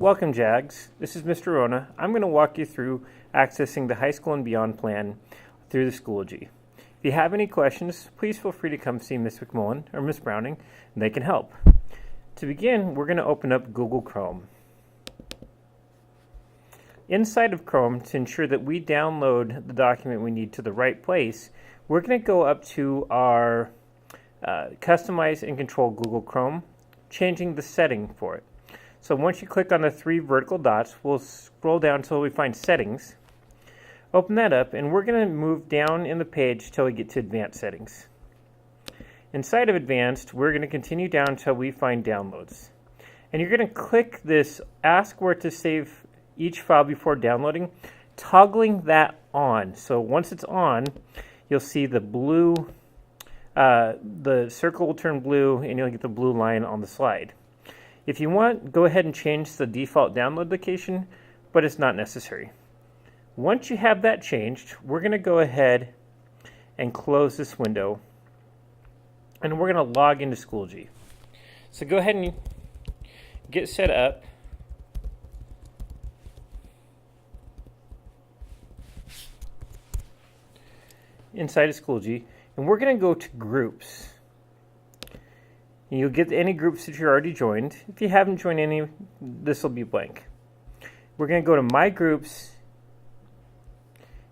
Welcome, JAGs. This is Mr. Rona. I'm going to walk you through accessing the High School and Beyond plan through the Schoology. If you have any questions, please feel free to come see Ms. McMullen or Ms. Browning, and they can help. To begin, we're going to open up Google Chrome. Inside of Chrome, to ensure that we download the document we need to the right place, we're going to go up to our Customize and Control Google Chrome, changing the setting for it. So once you click on the three vertical dots, we'll scroll down until we find Settings. Open that up, and we're going to move down in the page until we get to Advanced Settings. Inside of Advanced, we're going to continue down until we find Downloads. And you're going to click this Ask Where to Save Each File Before Downloading, toggling that on. So once it's on, you'll see the blue, the circle will turn blue, and you'll get the blue line on the slide. If you want, go ahead and change the default download location, but it's not necessary. Once you have that changed, we're going to go ahead and close this window, and we're going to log into Schoology. So go ahead and get set up. Inside of Schoology, and we're going to go to Groups. You'll get any groups that you're already joined. If you haven't joined any, this will be blank. We're going to go to My Groups,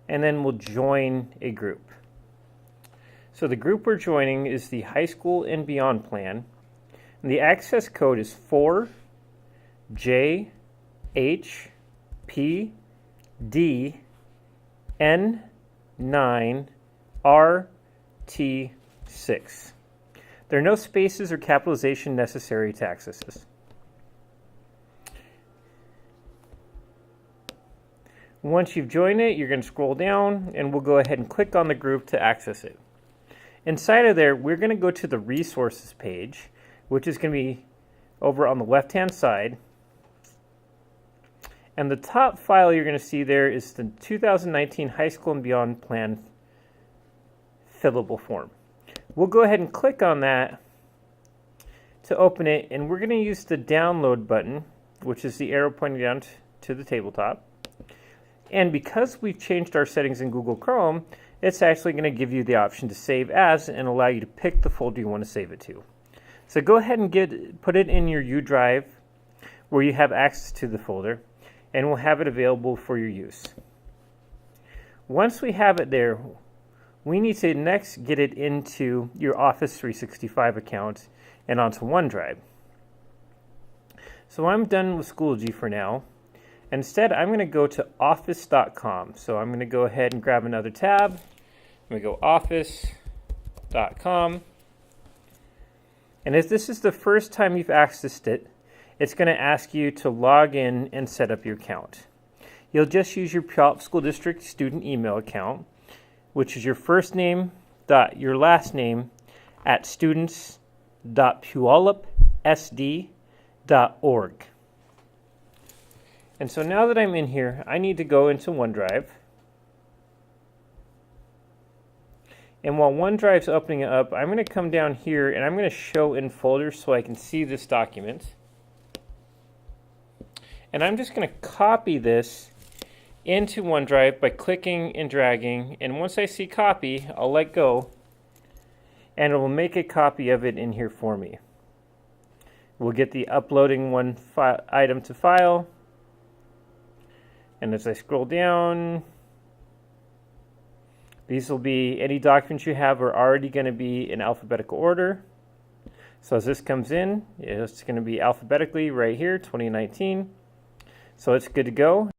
and then we'll join a group. So the group we're joining is the High School and Beyond plan. And the access code is 4JHPDN9RT6. There are no spaces or capitalization necessary to access this. Once you've joined it, you're going to scroll down, and we'll go ahead and click on the group to access it. Inside of there, we're going to go to the Resources page, which is going to be over on the left-hand side. And the top file you're going to see there is the 2019 High School and Beyond Plan fillable form. We'll go ahead and click on that to open it, and we're going to use the download button, which is the arrow pointing down to the tabletop. And because we've changed our settings in Google Chrome, it's actually going to give you the option to save as and allow you to pick the folder you want to save it to. So go ahead and put it in your U drive where you have access to the folder, and we'll have it available for your use. Once we have it there, we need to next get it into your Office 365 account and onto OneDrive. So I'm done with Schoology for now. Instead, I'm going to go to office.com. So I'm going to go ahead and grab another tab. I'm going to go office.com. And if this is the first time you've accessed it, it's going to ask you to log in and set up your account. You'll just use your Puyallup School District student email account, which is your first name dot your last name at students.puyallupsd.org. And so now that I'm in here, I need to go into OneDrive. And while OneDrive's opening it up, I'm going to come down here and I'm going to show in folders so I can see this document. And I'm just going to copy this into OneDrive by clicking and dragging, and once I see copy, I'll let go, and it will make a copy of it in here for me. We'll get the uploading one item to file, and as I scroll down, these will be any documents you have are already going to be in alphabetical order. So as this comes in, it's going to be alphabetically right here, 2019. So it's good to go.